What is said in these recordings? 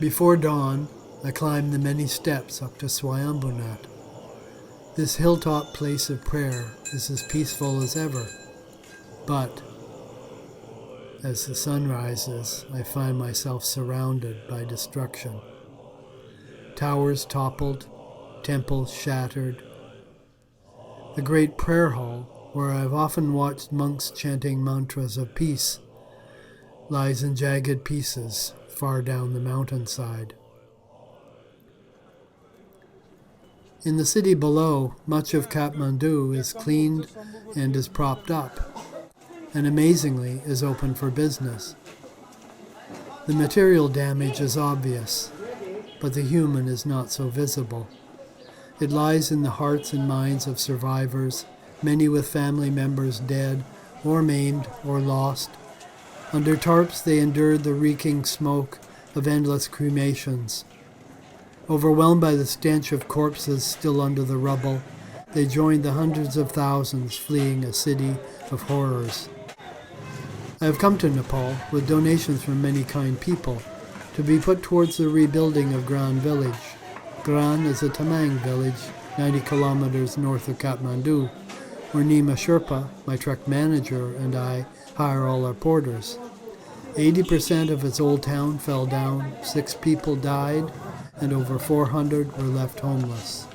Before dawn, I climbed the many steps up to Swayambhunath. This hilltop place of prayer is as peaceful as ever, but as the sun rises, I find myself surrounded by destruction. Towers toppled, temples shattered. The great prayer hall, where I've often watched monks chanting mantras of peace, lies in jagged pieces far down the mountainside. In the city below, much of Kathmandu is cleaned and is propped up, and amazingly is open for business. The material damage is obvious, but the human is not so visible. It lies in the hearts and minds of survivors, many with family members dead or maimed or lost. Under tarps they endured the reeking smoke of endless cremations. Overwhelmed by the stench of corpses still under the rubble, they joined the hundreds of thousands fleeing a city of horrors. I have come to Nepal with donations from many kind people to be put towards the rebuilding of Gran village. Gran is a Tamang village 90 kilometers north of Kathmandu, where Nima Sherpa, my truck manager, and I hire all our porters. 80% of its old town fell down, 6 people died, and over 400 were left homeless.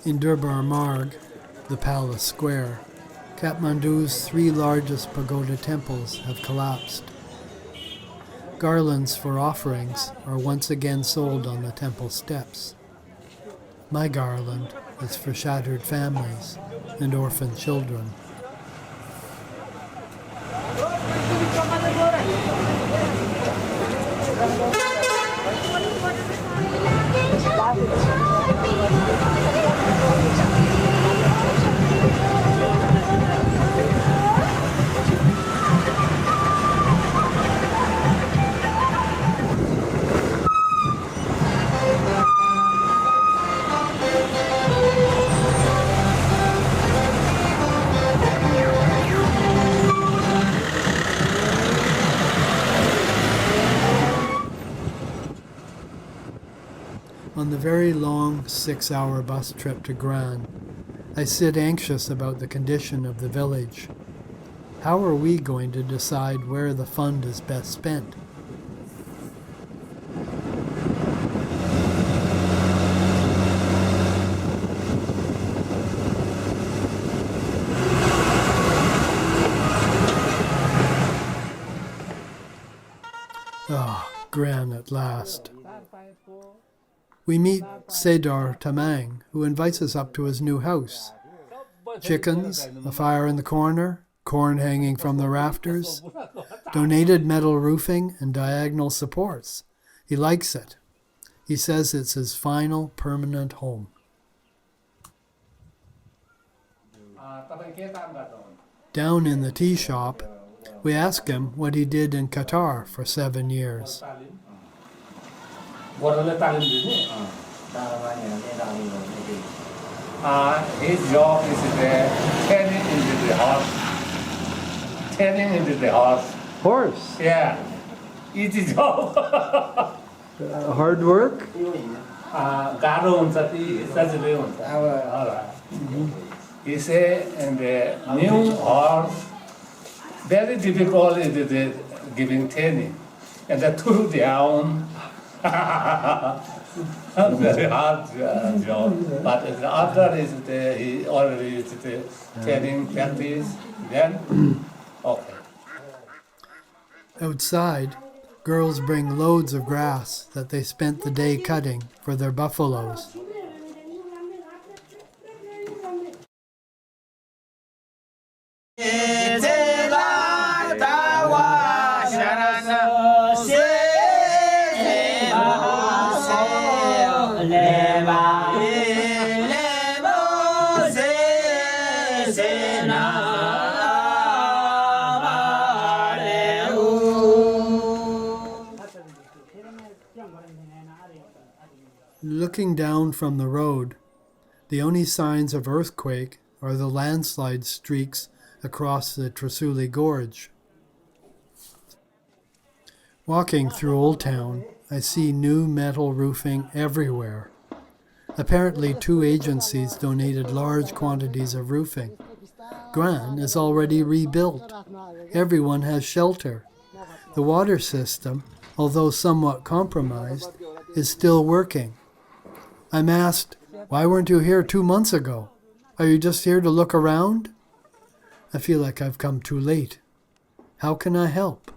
In Durbar Marg, the palace square, Kathmandu's 3 largest pagoda temples have collapsed. Garlands for offerings are once again sold on the temple steps. My garland is for shattered families and orphan children. On the very long 6-hour bus trip to Gran, I sit anxious about the condition of the village. How are we going to decide where the fund is best spent? Gran at last. We meet Sedar Tamang, who invites us up to his new house. Chickens, a fire in the corner, corn hanging from the rafters, donated metal roofing and diagonal supports. He likes it. He says it's his final permanent home. Down in the tea shop, we ask him what he did in Qatar for 7 years. His job is turning into the horse. Turning into the horse. Horse? Yeah. Easy job. Hard work? He said, and the new horse, very difficult is the giving training. And the two down. Very hard job. But after he already training practice, then okay. Outside, girls bring loads of grass that they spent the day cutting for their buffaloes. Looking down from the road, the only signs of earthquake are the landslide streaks across the Trasuli Gorge. Walking through Old Town, I see new metal roofing everywhere. Apparently 2 agencies donated large quantities of roofing. Gran is already rebuilt. Everyone has shelter. The water system, although somewhat compromised, is still working. I'm asked, why weren't you here 2 months ago? Are you just here to look around? I feel like I've come too late. How can I help?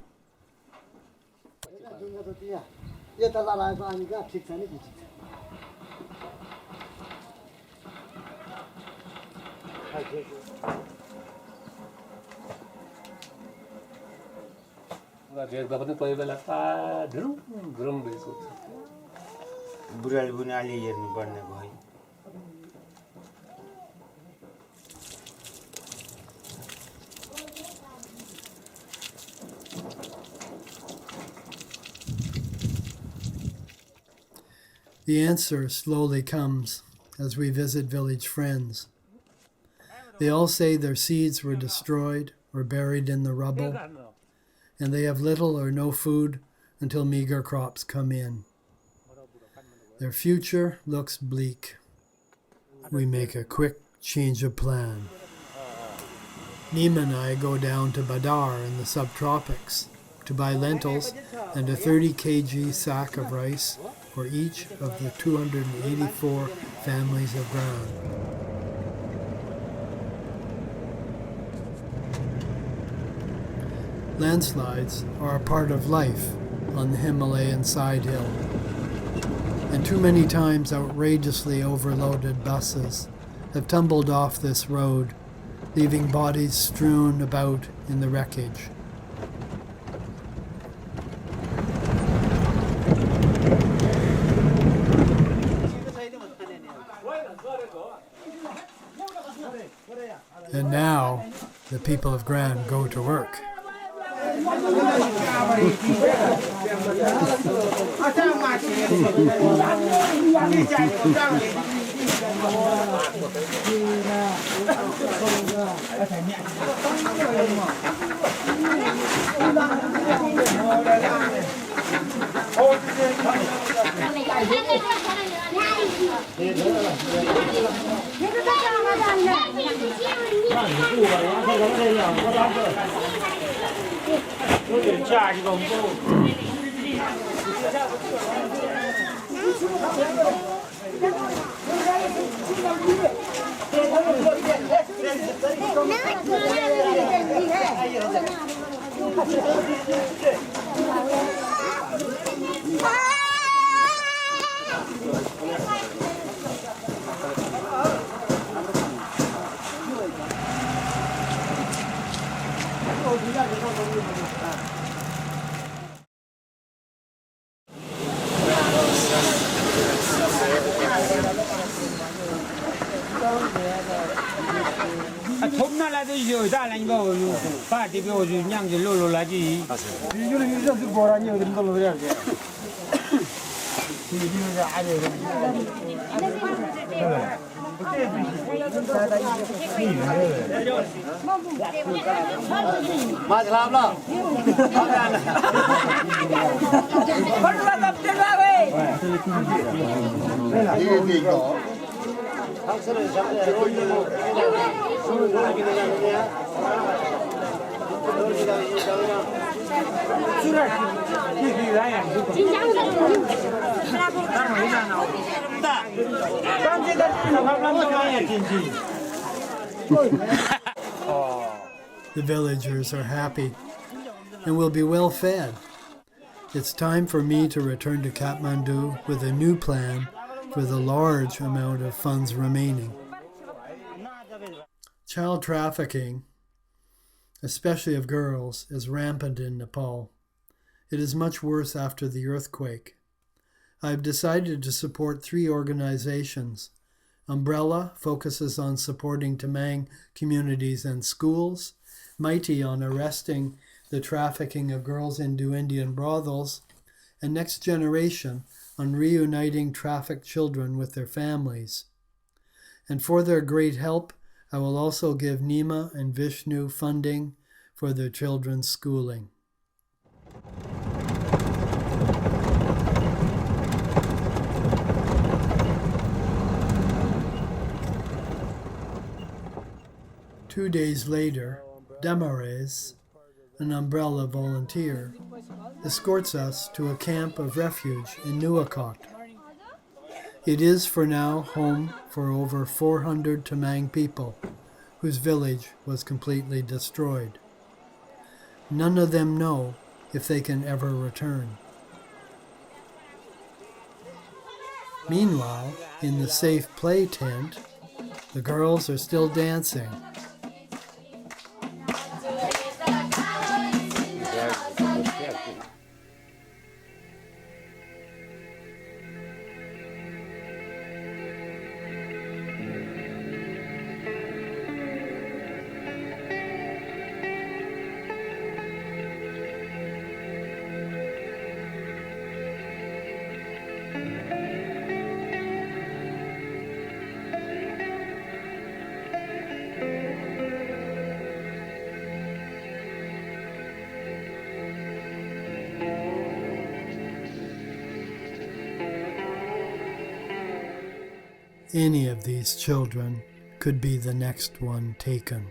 बुढाले पनि अलि हेर्नुपर्ने भयो The answer slowly comes as we visit village friends. They all say their seeds were destroyed or buried in the rubble, and they have little or no food until meager crops come in. Their future looks bleak. We make a quick change of plan. Nima and I go down to Badar in the subtropics to buy lentils and a 30 kg sack of rice for each of the 284 families of Gran. Landslides are a part of life on the Himalayan side hill, and too many times outrageously overloaded buses have tumbled off this road, leaving bodies strewn about in the wreckage. And now, the people of Gran go to work. The villagers are happy and will be well fed. It's time for me to return to Kathmandu with a new plan for the large amount of funds remaining. Child trafficking, especially of girls, is rampant in Nepal. It is much worse after the earthquake. I've decided to support 3 organizations. Umbrella focuses on supporting Tamang communities and schools, Mighty on arresting the trafficking of girls into Indian brothels, and Next Generation on reuniting trafficked children with their families. And for their great help, I will also give Nima and Vishnu funding for their children's schooling. Two days later, Demares, an umbrella volunteer, escorts us to a camp of refuge in Nuwakot. It is for now home for over 400 Tamang people, whose village was completely destroyed. None of them know if they can ever return. Meanwhile, in the safe play tent, the girls are still dancing. Any of these children could be the next one taken.